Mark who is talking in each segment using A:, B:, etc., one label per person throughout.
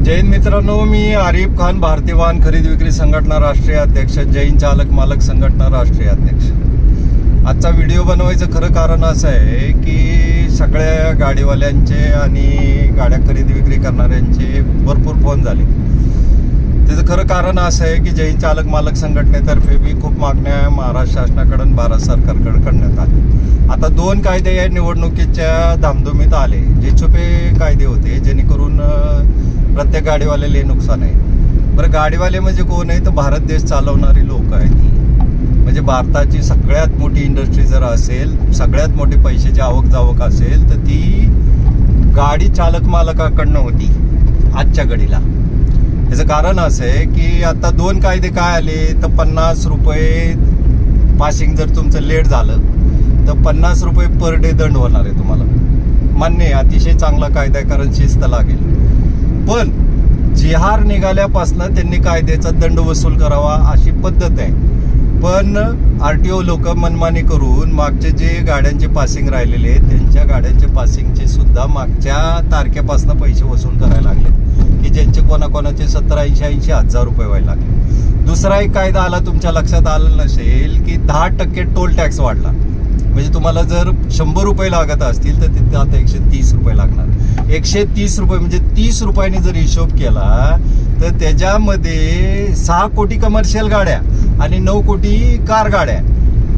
A: जैन मित्रांनो, मी आरिफ खान, भारतीय वाहन खरेदी विक्री संघटना राष्ट्रीय अध्यक्ष, जैन चालक मालक संघटना राष्ट्रीय अध्यक्ष. आजचा व्हिडिओ बनवायचं खरं कारण असं आहे की सगळ्या गाडीवाल्यांचे आणि गाड्या खरेदी विक्री करणाऱ्यांचे भरपूर फोन झाले. त्याचं खरं कारण असं आहे की जैन चालक मालक संघटनेतर्फे बी खूप मागण्या महाराष्ट्र शासनाकडून भारत सरकारकडे करण्यात आल्या. आता 2 कायदे या निवडणुकीच्या धामधुमीत आले, जे छुपे कायदे होते जेणेकरून प्रत्येक गाडीवाल्याला नुकसान आहे. बरं, गाडीवाले म्हणजे कोण आहे तर भारत देश चालवणारी लोक आहेत. म्हणजे भारताची सगळ्यात मोठी इंडस्ट्री जर असेल, सगळ्यात मोठी पैशाची आवक जावक असेल तर ती गाडी चालक मालकाकडनं होती आजच्या घडीला. याचं कारण असं आहे की आता 2 कायदे काय आले तर 50 रुपये पासिंग जर तुमचं लेट झालं तर 50 रुपये पर डे दंड होणार आहे तुम्हाला. मान्य आहे, अतिशय चांगला कायदा आहे कारण शिस्त लागेल. पण जिहार निघाल्यापासनं त्यांनी कायद्याचा दंड वसूल करावा अशी पद्धत आहे. पण RTO लोक मनमानी करून मागचे जे गाड्यांचे पासिंग राहिलेले आहेत त्यांच्या गाड्यांचे पासिंगचे सुद्धा मागच्या तारखेपासून पैसे वसूल करायला लागले की ज्यांचे कोणाकोणाचे 70-80 हजार रुपये व्हायला लागले. दुसरा एक कायदा आला, तुमच्या लक्षात आलं नसेल की 10% टोल टॅक्स वाढला. म्हणजे तुम्हाला जर 100 रुपये लागत असतील तर तिथे आता 130 रुपये लागणार. 130 रुपये म्हणजे 30 रुपयांनी जर हिशोब केला तर त्याच्यामध्ये 6 कोटी कमर्शियल गाड्या आणि 9 कोटी कार गाड्या,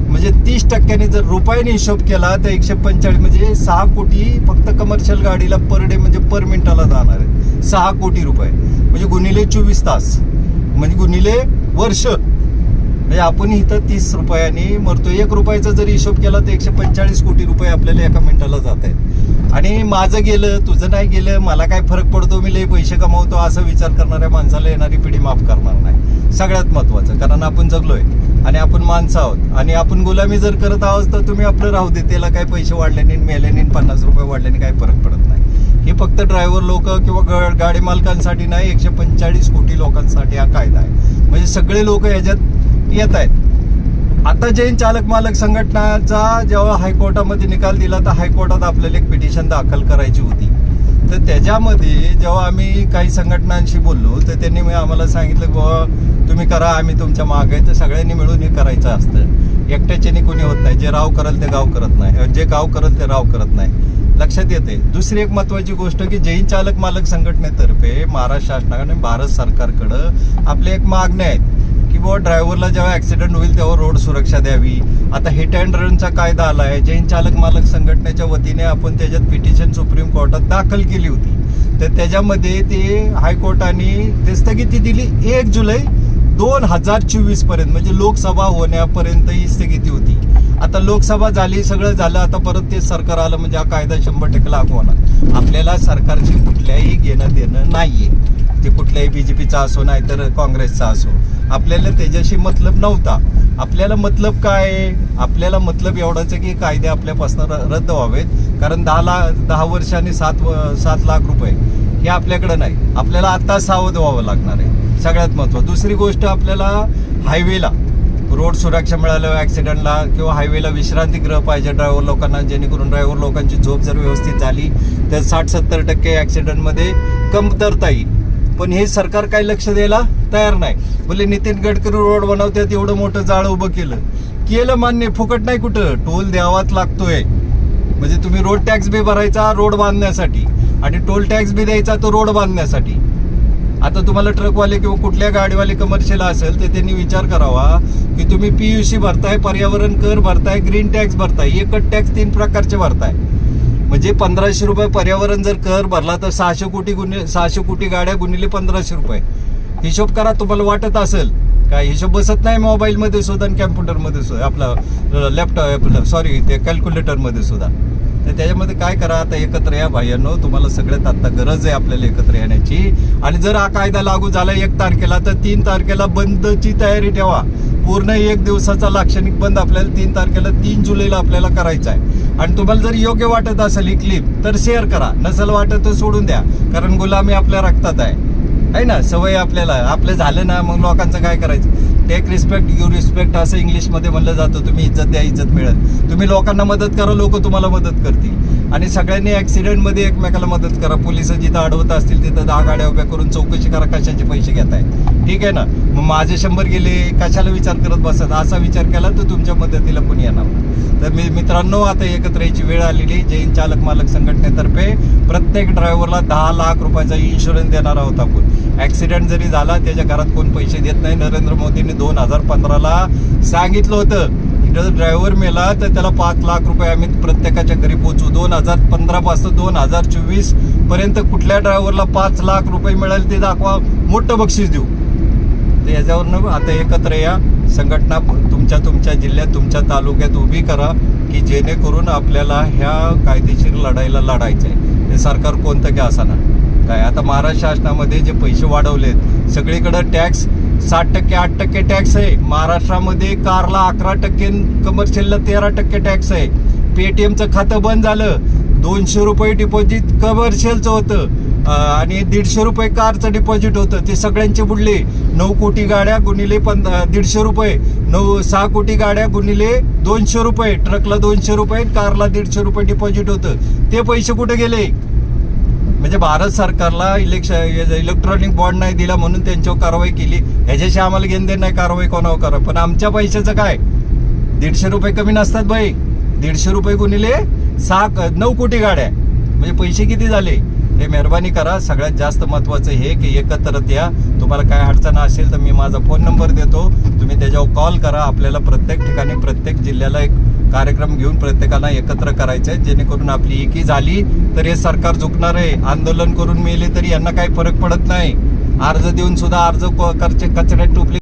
A: म्हणजे 30% जर रुपयाने हिशोब केला तर 145 म्हणजे 6 कोटी फक्त कमर्शियल गाडीला पर डे म्हणजे पर मिनिटाला जाणार आहे. 6 कोटी रुपये म्हणजे गुणिले 24 तास म्हणजे गुणिले वर्ष, म्हणजे आपण इथं 30 रुपयांनी मरतो. 1 रुपयाचा जर हिशोब केला तर 145 कोटी रुपये आपल्याला एका मिनिटाला जात आहेत. आणि माझं गेलं तुझं नाही गेलं मला काय फरक पडतो, मी लय पैसे कमावतो असा विचार करणाऱ्या माणसाला येणारी पिढी माफ करणार नाही. सगळ्यात महत्वाचं, कारण आपण जगलोय आणि आपण माणसं आहोत आणि आपण गुलामी जर करत आहोत तर तुम्ही आपलं राहू दे. त्याला काही पैसे वाढल्याने मेल्याने 50 रुपये वाढल्याने काही फरक पडत नाही. हे फक्त ड्रायव्हर लोक किंवा गाडी मालकांसाठी नाही, 145 कोटी लोकांसाठी हा कायदा आहे. म्हणजे सगळे लोक ह्याच्यात येत आहेत. आता जैन चालक मालक संघटनाचा जेव्हा हायकोर्टामध्ये निकाल दिला तर हायकोर्टात आपल्याला एक पिटिशन दाखल करायची होती. तर त्याच्यामध्ये जेव्हा आम्ही काही संघटनांशी बोललो तर त्यांनी आम्हाला सांगितलं बाबा तुम्ही करा, आम्ही तुमच्या मागे आहे. तर सगळ्यांनी मिळून हे करायचं असतं. एकट्याच्याने कोणी होत नाही. जे राव करल ते गाव करत नाही, जे गाव करल ते राव करत नाही. लक्षात येते. दुसरी एक महत्वाची गोष्ट की जैन चालक मालक संघटनेतर्फे महाराष्ट्र शासनाने भारत सरकारकडं आपले एक मागण्या आहेत की बाबा ड्रायव्हरला जेव्हा ऍक्सिडेंट होईल तेव्हा रोड सुरक्षा द्यावी. आता हिट अँड रनचा कायदा आला आहे. जैन चालक मालक संघटनेच्या वतीने आपण त्याच्यात पिटिशन सुप्रीम कोर्टात दाखल केली होती. तर त्याच्यामध्ये ते हायकोर्टाने ते स्थगिती दिली 1 जुलै 2024 पर्यंत, म्हणजे लोकसभा होण्यापर्यंत ही स्थगिती होती. आता लोकसभा झाली, सगळं झालं, आता परत ते सरकार आलं म्हणजे हा कायदा 100% लागू होणार. आपल्याला सरकारची कुठल्याही घेणं देणं नाहीये. ते कुठल्याही BJPचा असो नाही तर काँग्रेसचा असो, आपल्याला त्याच्याशी मतलब नव्हता. आपल्याला मतलब काय आहे? आपल्याला मतलब एवढाच आहे की कायदे आपल्यापासून रद्द व्हावेत. कारण 10 वर्ष आणि 7 लाख रुपये हे आपल्याकडे नाही. आपल्याला आता सावध व्हावं लागणार आहे. सगळ्यात महत्त्वाचं. दुसरी गोष्ट, आपल्याला हायवेला रोड सुरक्षा मिळालं, ऍक्सिडेंटला किंवा हायवेला विश्रांतीगृह पाहिजे ड्रायव्हर लोकांना, जेणेकरून ड्रायव्हर लोकांची झोप जर व्यवस्थित झाली तर 60-70% ऍक्सिडेंटमध्ये कमतरता येईल. पण हे सरकार काही लक्ष द्यायला तयार नाही. बोले नितीन गडकरी रोड बनवतात, एवढं मोठं जाळ उभं केलं मान्य, फुकट नाही, कुठं टोल द्यावाच लागतोय. म्हणजे तुम्ही रोड टॅक्स बी भरायचा रोड बांधण्यासाठी आणि टोल टॅक्स बी द्यायचा तो रोड बांधण्यासाठी. आता तुम्हाला ट्रकवाले किंवा कुठल्या गाडीवाले कमर्शियल असेल तर त्यांनी विचार करावा की तुम्ही PUC भरताय, पर्यावरण कर भरताय, ग्रीन टॅक्स भरताय, एकच टॅक्स 3 प्रकारचे भरताय. म्हणजे 1500 रुपये पर्यावरण जर कर भरला तर 600 कोटी गाड्या गुणिले 1500 रुपये. हिशोब करा. तुम्हाला वाटत असेल काय हिशोब बसत नाही मोबाईलमध्ये सुद्धा आणि कॅम्प्युटरमध्ये सुद्धा, आपलं लॅपटॉप ते कॅल्क्युलेटरमध्ये सुद्धा. तर त्याच्यामध्ये काय करा, आता एकत्र या भाईंनो. तुम्हाला सगळ्यात आता गरज आहे आपल्याला एकत्र येण्याची. आणि जर हा कायदा लागू झाला 1 तारखेला तर 3 तारखेला बंदची तयारी ठेवा. पूर्ण 1 दिवसाचा लाक्षणिक बंद आपल्याला 3 तारखेला 3 जुलैला आपल्याला करायचा आहे. आणि तुम्हाला जर योग्य वाटत असेल ही क्लिप तर शेअर करा, नसेल वाटत तर सोडून द्या. कारण गुलामी आपल्या रक्तात आहे ना, सवय आपल्याला. आपलं झालं ना मग लोकांचं काय करायचं. टेक रिस्पेक्ट यू रिस्पेक्ट असं इंग्लिशमध्ये म्हणलं जातं. तुम्ही इज्जत द्या, इज्जत मिळेल. तुम्ही लोकांना मदत करा, लोक तुम्हाला मदत करतील. आणि सगळ्यांनी ॲक्सिडेंटमध्ये एकमेकाला मदत करा. पोलिस जिथं अडवत असतील तिथं 10 गाड्या उभ्या करून चौकशी करा कशाचे पैसे घेताय. ठीक आहे ना. मग माझे 100 गेले कशाला विचार करत बसत, असा विचार केला तर तुमच्या मदतीला कोणी येणार नाही. तर मित्रांनो, आता एकत्र यायची वेळ आलेली. जैन चालक मालक संघटनेतर्फे प्रत्येक ड्रायव्हरला 10 लाख रुपयाचा इन्शुरन्स देणार आहोत आपण. ॲक्सिडेंट जरी झाला त्याच्या घरात कोण पैसे देत नाही. नरेंद्र मोदींनी 2015ला सांगितलं होतं की जर ड्रायव्हर मेला तर त्याला 5 लाख रुपये आम्ही प्रत्येकाच्या घरी पोचवू. 2015 पासून 2024 पर्यंत कुठल्या ड्रायव्हरला 5 लाख रुपये मिळेल ते दाखवा, मोठं बक्षीस देऊ. तर याच्यावरनं आता एकत्र या. संघटना तुमच्या जिल्ह्यात तुमच्या तालुक्यात उभी करा की जेणेकरून आपल्याला ह्या कायदेशीर लढाईला लढायचं आहे. हे सरकार कोणतं की असा ना काय. आता महाराष्ट्र शासनामध्ये जे पैसे वाढवलेत, सगळीकडं टॅक्स 7%, 8% टॅक्स आहे. महाराष्ट्रामध्ये कारला 11%, कमर्शियलला 13% टॅक्स आहे. पेटीएमचं खातं बंद झालं. 200 रुपये डिपॉझिट कमर्शियलचं होतं आणि 150 रुपये कारचं डिपॉझिट होतं. ते सगळ्यांचे बुडले. 9 कोटी गाड्या गुणिले 150 रुपये, 6 कोटी गाड्या गुणिले 200 रुपये. ट्रकला 200 रुपये, कारला 150 रुपये डिपॉझिट होतं. ते पैसे कुठे गेले? म्हणजे भारत सरकारला इलेक्ट्रॉनिक बॉन्ड नाही दिला म्हणून त्यांच्यावर कारवाई केली. ह्याच्याशी आम्हाला घेणदेण नाही कारवाई कोणावर करा. पण आमच्या पैशाचं काय? 150 रुपये कमी नसतात बाई. 150 रुपये गुणिले 9 कोटी गाड्या म्हणजे पैसे किती झाले? हे मेहरबानी करा. सगळ्यात जास्त महत्त्वाचं हे की एकत्रच या. तुम्हाला काय अडचण असेल तर मी माझा फोन नंबर देतो, तुम्ही त्याच्यावर कॉल करा. आपल्याला प्रत्येक ठिकाणी प्रत्येक जिल्ह्याला एक कार्यक्रम घेऊन प्रत्येकाला एकत्र करायचं आहे. जेणेकरून आपली एकी झाली तर हे सरकार झुकणार आहे. आंदोलन करून मेले तरी यांना काही फरक पडत नाही. अर्ज देऊन सुद्धा अर्ज कचऱ्यात टोपले.